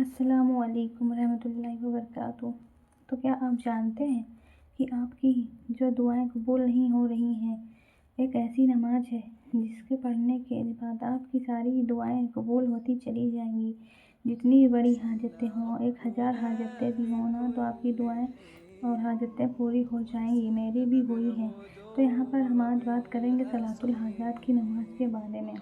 السلام علیکم ورحمۃ اللہ وبرکاتہ۔ تو کیا آپ جانتے ہیں کہ آپ کی جو دعائیں قبول نہیں ہو رہی ہیں، ایک ایسی نماز ہے جس کے پڑھنے کے بعد آپ کی ساری دعائیں قبول ہوتی چلی جائیں گی۔ جتنی بھی بڑی حاجتیں ہوں، 1000 حاجتیں بھی ہوں نا، تو آپ کی دعائیں اور حاجتیں پوری ہو جائیں گی۔ میری بھی ہوئی ہیں۔ تو یہاں پر ہم آج بات کریں گے صلاۃ الحاجات کی نماز کے بارے میں۔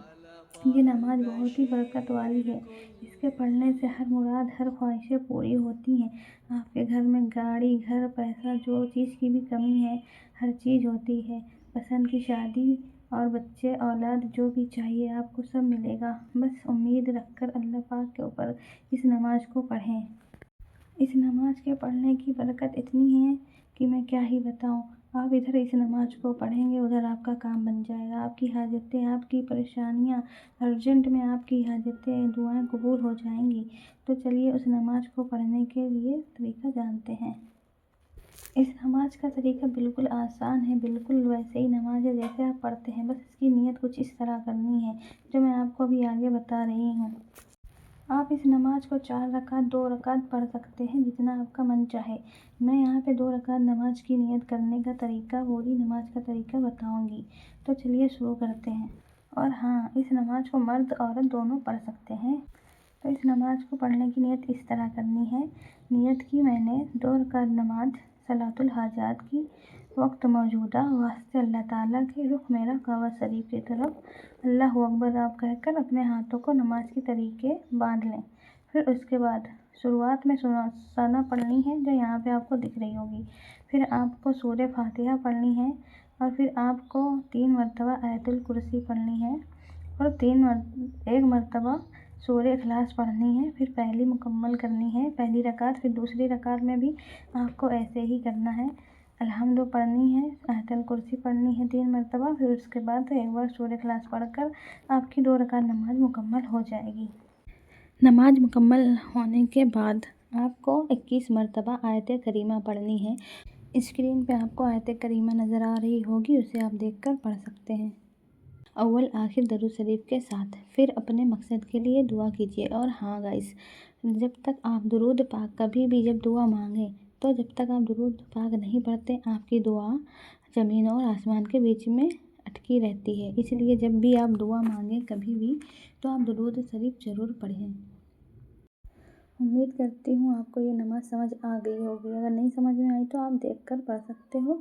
یہ نماز بہت ہی برکت والی ہے۔ اس کے پڑھنے سے ہر مراد، ہر خواہشیں پوری ہوتی ہیں۔ آپ کے گھر میں گاڑی، گھر، پیسہ، جو چیز کی بھی کمی ہے، ہر چیز ہوتی ہے۔ پسند کی شادی اور بچے، اولاد، جو بھی چاہیے آپ کو سب ملے گا۔ بس امید رکھ کر اللہ پاک کے اوپر اس نماز کو پڑھیں۔ اس نماز کے پڑھنے کی برکت اتنی ہے کہ میں کیا ہی بتاؤں۔ آپ ادھر اس نماز کو پڑھیں گے، ادھر آپ کا کام بن جائے گا۔ آپ کی حاجتیں، آپ کی پریشانیاں، ارجنٹ میں آپ کی حاجتیں، دعائیں قبول ہو جائیں گی۔ تو چلیے اس نماز کو پڑھنے کے لیے طریقہ جانتے ہیں۔ اس نماز کا طریقہ بالکل آسان ہے، بالکل ویسے ہی نماز ہے جیسے آپ پڑھتے ہیں۔ بس اس کی نیت کچھ اس طرح کرنی ہے جو میں آپ کو ابھی آگے بتا رہی ہوں۔ آپ اس نماز کو 4 رکعت، 2 رکعت پڑھ سکتے ہیں، جتنا آپ کا من چاہے۔ میں یہاں پہ 2 رکعت نماز کی نیت کرنے کا طریقہ، پوری نماز کا طریقہ بتاؤں گی۔ تو چلیے شروع کرتے ہیں۔ اور ہاں، اس نماز کو مرد عورت دونوں پڑھ سکتے ہیں۔ تو اس نماز کو پڑھنے کی نیت اس طرح کرنی ہے۔ نیت کی میں نے 2 رکعت نماز صلاۃ الحاجات کی، وقت موجودہ، واسطے اللہ تعالیٰ کے، رخ میرا کعبہ شریف کی طرف، اللہ اکبر آپ کہہ کر اپنے ہاتھوں کو نماز کے طریقے باندھ لیں۔ پھر اس کے بعد شروعات میں ثنا پڑھنی ہے جو یہاں پہ آپ کو دکھ رہی ہوگی۔ پھر آپ کو سورہ فاتحہ پڑھنی ہے، اور پھر آپ کو 3 مرتبہ آیت الکرسی پڑھنی ہے، اور 1 مرتبہ سورہ اخلاص پڑھنی ہے۔ پھر پہلی مکمل کرنی ہے، پہلی رکعت۔ پھر دوسری رکعت میں بھی آپ کو ایسے ہی کرنا ہے۔ الحمد پڑھنی ہے، آیت الکرسی پڑھنی ہے 3 مرتبہ، پھر اس کے بعد ایک بار سورہ اخلاص پڑھ کر آپ کی 2 رکعت نماز مکمل ہو جائے گی۔ نماز مکمل ہونے کے بعد آپ کو 21 مرتبہ آیت کریمہ پڑھنی ہے۔ اسکرین پہ آپ کو آیت کریمہ نظر آ رہی ہوگی، اسے آپ دیکھ کر پڑھ سکتے ہیں، اول آخر درود شریف کے ساتھ۔ پھر اپنے مقصد کے لیے دعا کیجیے۔ اور ہاں گائز، جب تک آپ درود پاک کبھی بھی جب دعا مانگیں، تو جب تک آپ درود پاک نہیں پڑھتے، آپ کی دعا زمین اور آسمان کے بیچ میں اٹکی رہتی ہے۔ اس لیے جب بھی آپ دعا مانگیں کبھی بھی، تو آپ درود شریف ضرور پڑھیں۔ امید کرتی ہوں آپ کو یہ نماز سمجھ آ گئی ہوگی۔ اگر نہیں سمجھ میں آئی تو آپ دیکھ کر پڑھ سکتے ہو۔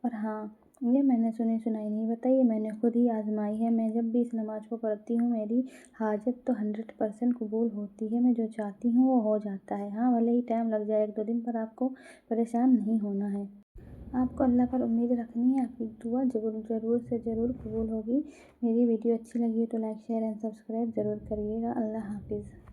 اور ہاں، یہ میں نے سنی سنائی نہیں بتائی، یہ میں نے خود ہی آزمائی ہے۔ میں جب بھی اس نماز کو پڑھتی ہوں، میری حاجت تو 100% قبول ہوتی ہے۔ میں جو چاہتی ہوں وہ ہو جاتا ہے۔ ہاں، بھلے ہی ٹائم لگ جائے، 1-2 دن، پر آپ کو پریشان نہیں ہونا ہے۔ آپ کو اللہ پر امید رکھنی ہے، آپ کی دعا ضرور سے ضرور قبول ہوگی۔ میری ویڈیو اچھی لگی ہو تو لائک، شیئر اینڈ سبسکرائب ضرور کریے گا۔ اللہ حافظ۔